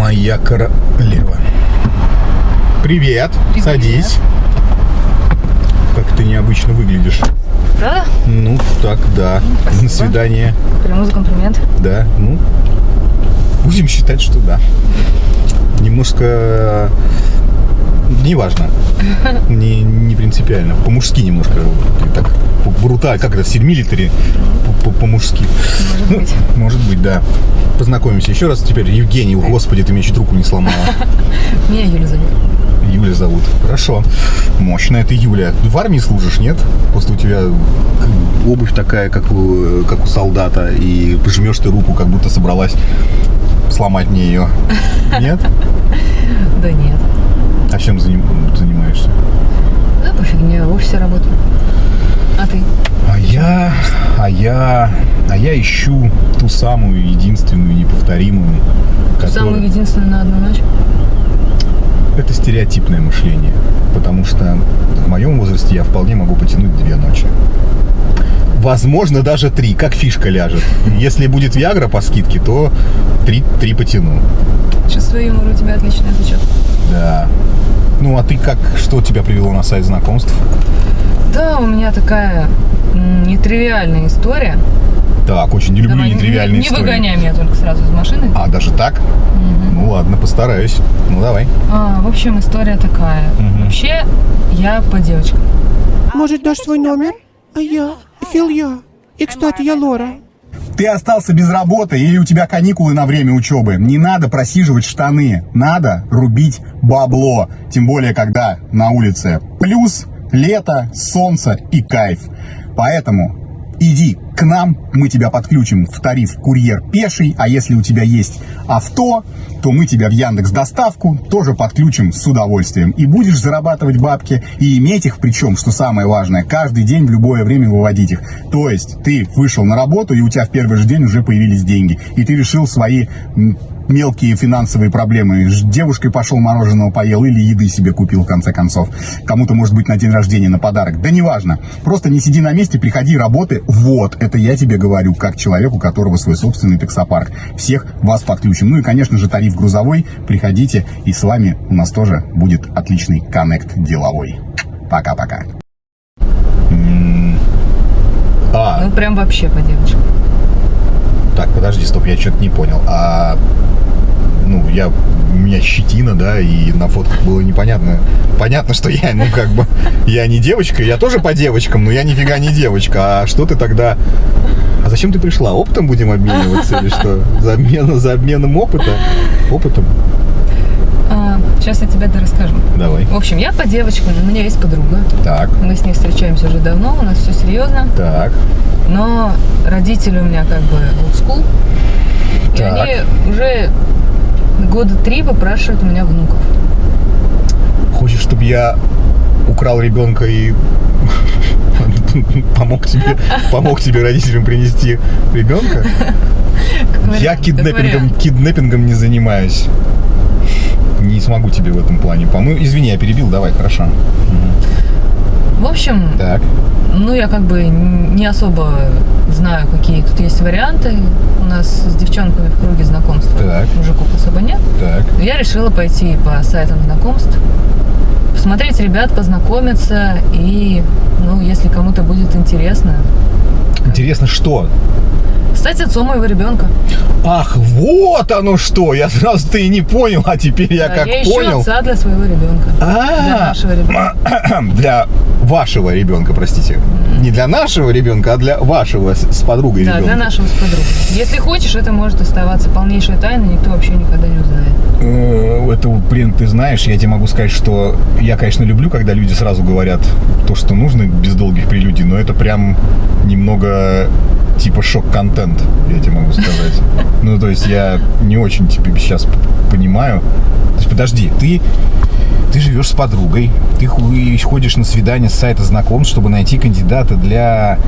Моя королева. Привет. Привет. Садись. Как ты необычно выглядишь. Да? Ну, так, да. Спасибо. На свидание. Приму за комплимент. Да, ну, будем считать, что да. Немножко, неважно, не принципиально. По-мужски немножко, так, брутально, как это, в стиль-милитари, по-мужски. Может быть. Может быть, да. Познакомимся еще раз теперь. Евгений, господи, ты мне чуть руку не сломала. Меня Юля зовут. Юля зовут. Хорошо. Мощная ты, Юля. В армии служишь, нет? Просто у тебя обувь такая, как у солдата, и пожмешь ты руку, как будто собралась сломать мне ее. Нет? Да нет. А чем занимаешься? Да, по фигне, в офисе работаю. А ты? А я ищу ту самую единственную, неповторимую. Самую единственную на одну ночь? Это стереотипное мышление. Потому что в моем возрасте я вполне могу потянуть 2 ночи. Возможно, даже 3, как фишка ляжет. Если будет Виагра по скидке, то 3 потяну. Чувство юмора у тебя отличное, ты чё? Да. Ну, а ты как, что тебя привело на сайт знакомств? Да, у меня такая нетривиальная история. Так, очень не люблю Давай, нетривиальные истории. Не выгоняй меня только сразу из машины. А, даже так? Угу. Ну ладно, постараюсь. Ну давай. В общем, история такая. Вообще, я по девочкам. Может, дашь свой номер? А я Филия. И, кстати, я Лора. Ты остался без работы или у тебя каникулы на время учебы? Не надо просиживать штаны. Надо рубить бабло. Тем более, когда на улице плюс, лето, солнце и кайф. Поэтому иди к нам, мы тебя подключим в тариф курьер пеший, а если у тебя есть авто, то мы тебя в Яндекс.Доставку тоже подключим с удовольствием. И будешь зарабатывать бабки и иметь их, причем, что самое важное, каждый день в любое время выводить их. То есть ты вышел на работу, и у тебя в первый же день уже появились деньги, и ты решил свои мелкие финансовые проблемы. С девушкой пошел, мороженого поел или еды себе купил, в конце концов. Кому-то, может быть, на день рождения, на подарок. Да неважно. Просто не сиди на месте, приходи, работай. Вот, это я тебе говорю, как человек, у которого свой собственный таксопарк. Всех вас подключим. Ну и, конечно же, тариф грузовой. Приходите, и с вами у нас тоже будет отличный коннект деловой. Пока-пока. Ну, прям вообще по девочкам. Так, подожди, стоп, я что-то не понял. Ну, у меня щетина, да, и на фотках было непонятно. Понятно, что я, я не девочка, я тоже по девочкам, но я нифига не девочка. А что ты тогда... А зачем ты пришла? Опытом будем обмениваться или что? За обменом опытом? Сейчас я тебе расскажу. Давай. В общем, я по девочкам, у меня есть подруга. Так. Мы с ней встречаемся уже давно, у нас все серьезно. Так. Но родители у меня как бы old school. И Так. они уже 3 года выпрашивают у меня внуков. Хочешь, чтобы я украл ребенка и помог тебе родителям принести ребенка? Я киднеппингом не занимаюсь. Не смогу тебе в этом плане помочь. Извини, я перебил, давай, хорошо. В общем, Так. ну я как бы не особо знаю, какие тут есть варианты. У нас с девчонками в круге знакомств Так. мужиков особо нет. Так. Но я решила пойти по сайтам знакомств, посмотреть ребят, познакомиться и, если кому-то будет интересно. Интересно, что? Стать отцом моего ребенка. Ах, вот оно что! Я сразу-то и не понял, а теперь я как я понял. ищу отца для своего ребенка. Для нашего ребенка. Для вашего ребенка, простите. Не для нашего ребенка, а для вашего с подругой ребенка. Да, для нашего с подругой. Если хочешь, это может оставаться полнейшей тайной, никто вообще никогда не узнает. Это, блин, ты знаешь, я тебе могу сказать, что я, конечно, люблю, когда люди сразу говорят то, что нужно, без долгих прелюдий, но это прям немного типа шок-контент, я тебе могу сказать. Ну, то есть я не очень тебя сейчас понимаю. То есть, подожди, ты живешь с подругой, ты ходишь на свидание с сайта знакомств, чтобы найти кандидата для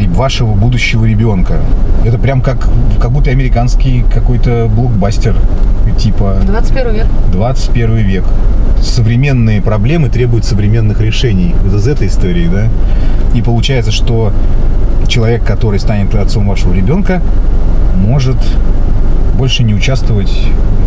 вашего будущего ребенка. Это прям как будто американский какой-то блокбастер. Типа 21 век. 21 век. Современные проблемы требуют современных решений. Вот из этой истории, да? И получается, что человек, который станет отцом вашего ребенка, может больше не участвовать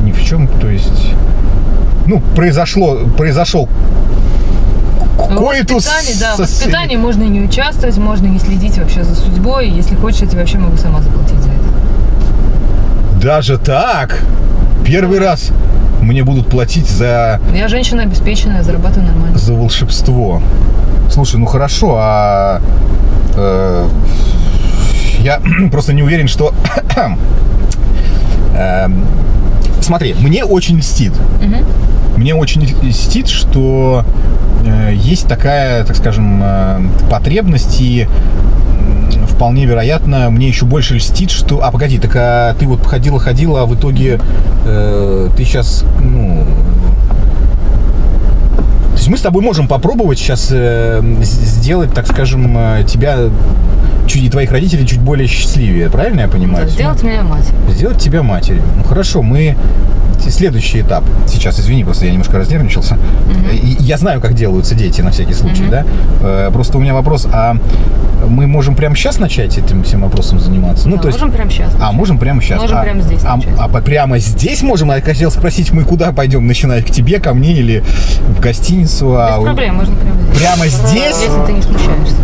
ни в чем. То есть, ну, произошел коитус. В воспитании можно и не участвовать, можно не следить вообще за судьбой. Если хочешь, я тебе вообще могу сама заплатить за это. Даже так? Первый раз мне будут платить за... Я женщина обеспеченная, зарабатываю нормально. За волшебство. Слушай, ну хорошо, а... я просто не уверен, что... Смотри, мне очень льстит. Мне очень льстит, что есть такая, так скажем, потребность, и вполне вероятно, мне еще больше льстит, что... А, погоди, так ты вот ходила, а в итоге ты сейчас, ну... То есть мы с тобой можем попробовать сейчас сделать, так скажем, тебя и твоих родителей чуть более счастливее, правильно я понимаю? Да, сделать меня матерью. Сделать тебя матерью. Ну хорошо, мы... Следующий этап. Сейчас, извини, просто я немножко разнервничался. Я знаю, как делаются дети, на всякий случай, да? Просто у меня вопрос, а мы можем прямо сейчас начать этим всем вопросом заниматься? Ну, Да, то есть... можем прямо сейчас. можем прямо сейчас. Можем прямо здесь начать. Прямо здесь можем? Я хотел спросить, мы куда пойдем? Начинать к тебе, ко мне или в гостиницу? Без проблем, можно прямо здесь. Прямо здесь? Если ты не смущаешься.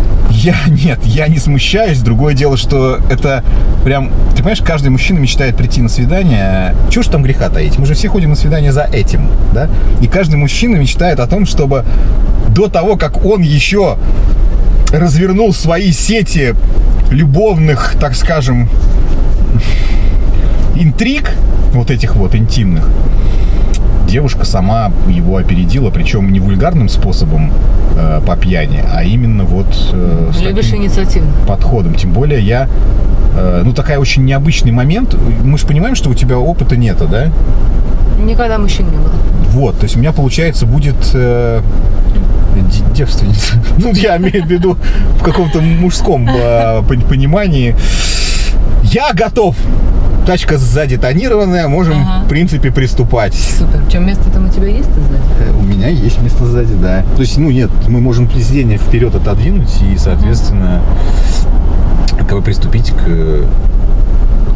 Я не смущаюсь. Другое дело, что это прям... Ты понимаешь, каждый мужчина мечтает прийти на свидание. Чего ж там греха таить? Мы же все ходим на свидание за этим, да? И каждый мужчина мечтает о том, чтобы до того, как он еще развернул свои сети любовных, так скажем, интриг, вот этих вот интимных, девушка сама его опередила, причем не вульгарным способом по пьяни, а именно вот с Любишь таким инициативно. подходом. Тем более я... ну, такой очень необычный момент. Мы же понимаем, что у тебя опыта нету, да? Никогда мужчин не было. Вот, то есть у меня, получается, будет девственница. Ну, я имею в виду в каком-то мужском понимании. Я готов. Тачка сзади тонированная, можем, в принципе, приступать. Супер. Что, место там у тебя есть сзади? У меня есть место сзади, да. То есть, ну, нет, мы можем сиденье вперед отодвинуть и, соответственно, как бы приступить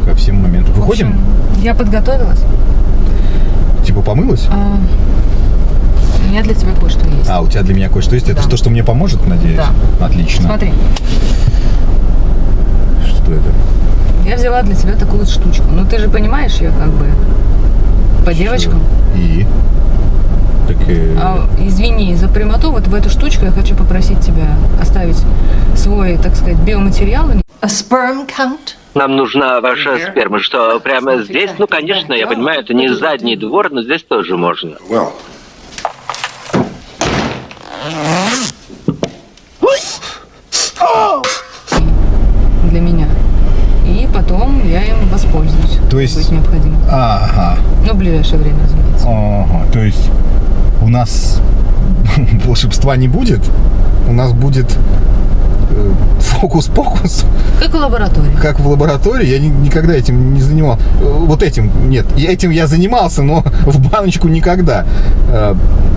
ко всем моментам. Выходим? В общем, я подготовилась. Типа помылась? У меня для тебя кое-что есть. У тебя для меня кое-что есть? Это Да. то, что мне поможет, надеюсь? Да. Отлично. Смотри. Что это? Я взяла для тебя такую вот штучку. Ну, ты же понимаешь, я как бы по девочкам. И? Так, Извини за прямоту, вот в эту штучку я хочу попросить тебя оставить свой, так сказать, биоматериал. A sperm count? Нам нужна ваша сперма. Что, прямо здесь? Ну, конечно, я понимаю, это не задний двор, но здесь тоже можно. Для меня. И потом я им воспользуюсь. То есть... Будет необходимо. Ага. Ну, в ближайшее время, разумеется. Ага. То есть у нас волшебства не будет? У нас будет фокус-покус? Как в лаборатории. Как в лаборатории? Я никогда этим не занимался. Вот этим, нет. Этим я занимался, но в баночку никогда.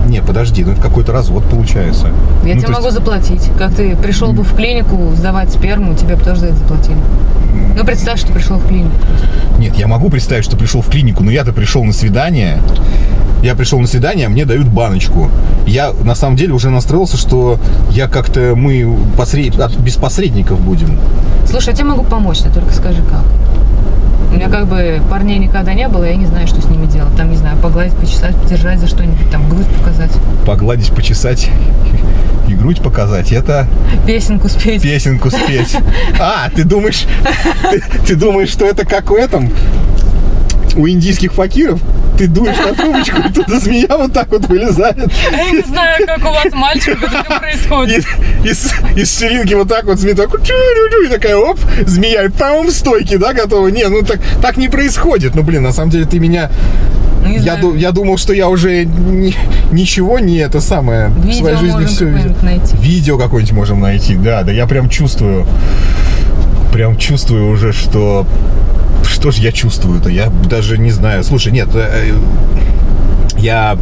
Не, подожди, ну это какой-то развод получается. Я тебе могу заплатить. Как ты пришел бы в клинику сдавать сперму, тебе бы тоже за это заплатили. Ну, представь, что пришел в клинику просто. Нет, я могу представить, что пришел в клинику, но я-то пришел на свидание. Я пришел на свидание, а мне дают баночку. Я, на самом деле, уже настроился, что я как-то, мы без посредников будем. Слушай, я тебе могу помочь, ты только скажи, как. У меня как бы парней никогда не было, я не знаю, что с ними делать. Там, не знаю, погладить, почесать, подержать за что-нибудь, там, грудь показать. Погладить, почесать и грудь показать, это... Песенку спеть. Песенку спеть. Ты думаешь, что это как в этом? У индийских факиров? Ты дуешь на трубочку, и тут змея вот так вот вылезает. Я не знаю, как у вас, мальчик, это происходит. Из ширинки вот так вот змея так, и такая, оп, змея, и пам, стойки, да, готова. Не, ну так не происходит. Ну, блин, на самом деле ты меня... Я думал, что я уже ничего не это самое в своей жизни все видел. Видео какое-нибудь можем найти, да, я прям чувствую уже, что ж я чувствую-то, я даже не знаю. Слушай, нет, Я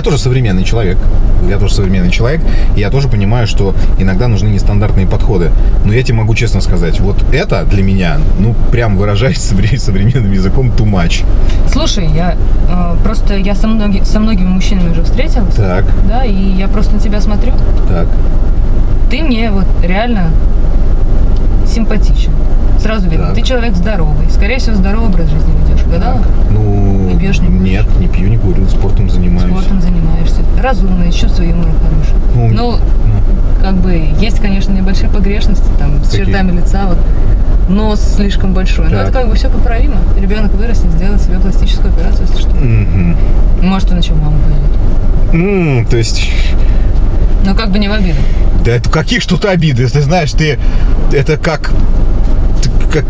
тоже современный человек. И я тоже понимаю, что иногда нужны нестандартные подходы. Но я тебе могу честно сказать, вот это для меня, ну, прям выражается современным языком too much. Слушай, я со многими мужчинами уже встретилась. Так. Да, и я просто на тебя смотрю. Так. Ты мне вот реально симпатичен. Сразу видно, Так. ты человек здоровый. Скорее всего, здоровый образ жизни ведешь. Угадала? Ну, Не пьешь, не куришь? нет, не пью, не курю, спортом занимаюсь. Спортом занимаешься. Разумный, чувство юмора хорошее. Ну, как бы, есть, конечно, небольшие погрешности, там, с Какие? чертами лица, вот, нос слишком большой. Но Так. это как бы все поправимо. Ребенок вырастет, сделает себе пластическую операцию, если что. Мгм. Может, он еще в маму пойдет. То есть... Но как бы не в обиду. Да это каких что-то обиды, если знаешь, это как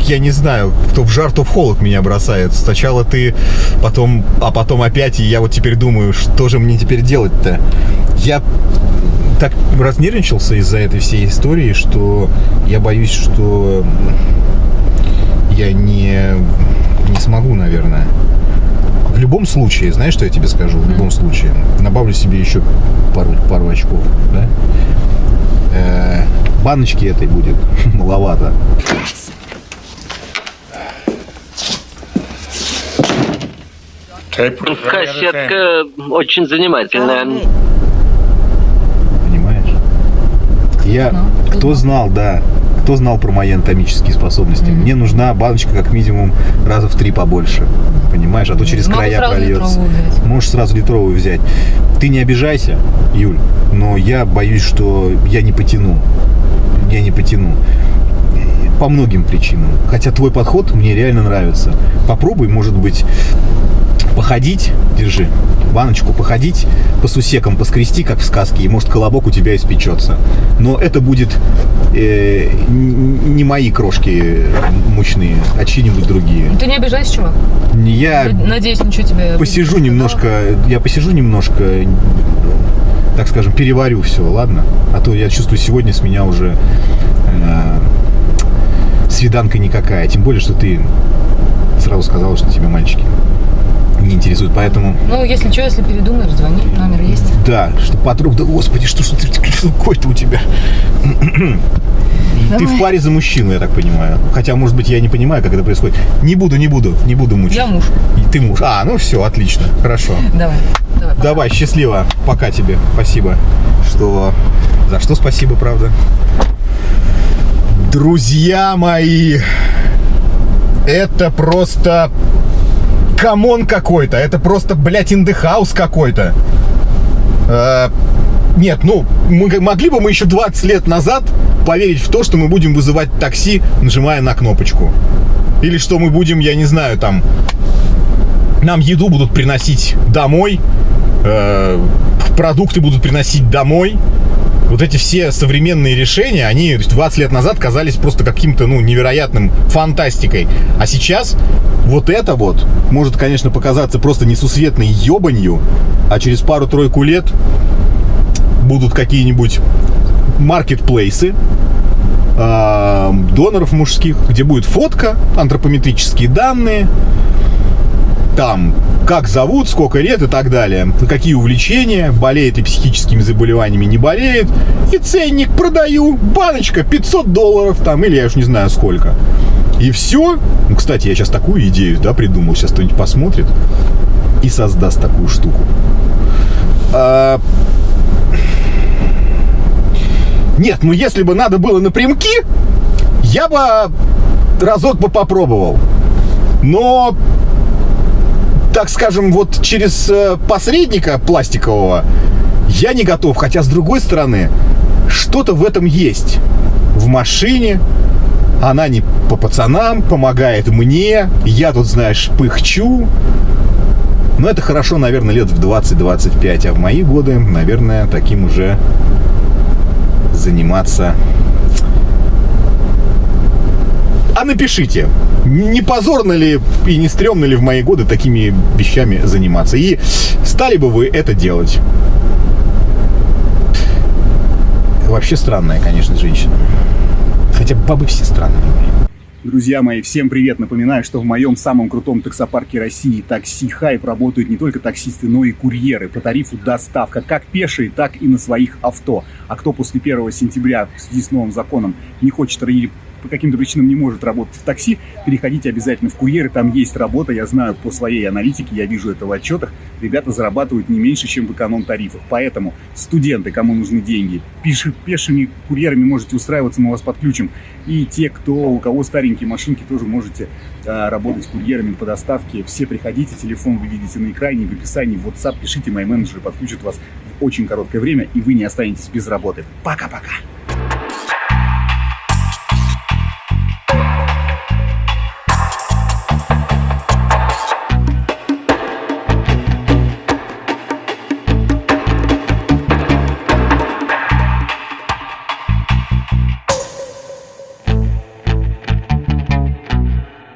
я не знаю, то в жар, то в холод меня бросает. Сначала ты, потом опять, и я вот теперь думаю, что же мне теперь делать-то? Я так разнервничался из-за этой всей истории, что я боюсь, что я не смогу, наверное. В любом случае, знаешь, что я тебе скажу? В любом случае, набавлю себе еще пару очков, да? Баночки этой будет маловато. Кассетка очень занимательная. Понимаешь? Кто знал про мои анатомические способности? Мне нужна баночка как минимум раза в 3 побольше. Понимаешь? А то через края прольется. Можешь сразу литровую взять. Ты не обижайся, Юль, но я боюсь, что я не потяну. По многим причинам. Хотя твой подход мне реально нравится. Попробуй, может быть, походить, держи баночку, походить по сусекам, поскрести, как в сказке, и, может, колобок у тебя испечется. Но это будет не мои крошки мучные, а чьи-нибудь другие. Ты не обижайся, чувак. Я надеюсь, ничего тебе... посижу немножко, так скажем, переварю все, ладно? А то я чувствую, сегодня с меня уже свиданка никакая. Тем более, что ты сразу сказала, что тебя мальчики не интересуют, поэтому... Ну, если передумаешь, звони, номер есть. Да, что подруг, да господи, что какой-то у тебя. Ты в паре за мужчину, я так понимаю. Хотя, может быть, я не понимаю, как это происходит. Не буду мучить. Я муж. И ты муж. Ну все, отлично, хорошо. Давай, счастливо. Пока тебе. Спасибо. За что спасибо, правда? Друзья мои, это просто камон какой-то. Это просто, блядь, in the house какой-то. Нет, могли бы мы еще 20 лет назад поверить в то, что мы будем вызывать такси, нажимая на кнопочку. Или что мы будем, я не знаю, там, нам еду будут приносить домой, продукты будут приносить домой. Вот эти все современные решения, они 20 лет назад казались просто каким-то, невероятным фантастикой. А сейчас вот это вот может, конечно, показаться просто несусветной ебанью, а через пару-тройку лет будут какие-нибудь маркетплейсы доноров мужских, где будет фотка, антропометрические данные, там, как зовут, сколько лет и так далее, какие увлечения, болеет ли психическими заболеваниями, не болеет, и ценник продаю, баночка $500 там, или я уж не знаю сколько. И все. Кстати, я сейчас такую идею, придумал, сейчас кто-нибудь посмотрит и создаст такую штуку. Нет, если бы надо было напрямки, я бы разок попробовал. Но, так скажем, вот через посредника пластикового я не готов. Хотя, с другой стороны, что-то в этом есть. В машине она не по пацанам, помогает мне. Я тут, знаешь, пыхчу. Но это хорошо, наверное, лет в 20-25. А в мои годы, наверное, таким уже заниматься. А напишите, не позорно ли и не стрёмно ли в мои годы такими вещами заниматься? И стали бы вы это делать? Вообще странная, конечно, женщина. Хотя бабы все странные. Друзья мои, всем привет! Напоминаю, что в моем самом крутом таксопарке России Такси Хайп работают не только таксисты, но и курьеры по тарифу доставка, как пешие, так и на своих авто. А кто после 1 сентября в связи с новым законом не хочет или по каким-то причинам не может работать в такси, переходите обязательно в курьеры, там есть работа, я знаю по своей аналитике, я вижу это в отчетах, ребята зарабатывают не меньше, чем в эконом-тарифах. Поэтому студенты, кому нужны деньги, пешими курьерами можете устраиваться, мы вас подключим. И те, у кого старенькие машинки, тоже можете работать курьерами по доставке. Все приходите, телефон вы видите на экране, в описании, в WhatsApp, пишите, мои менеджеры подключат вас в очень короткое время, и вы не останетесь без работы. Пока-пока!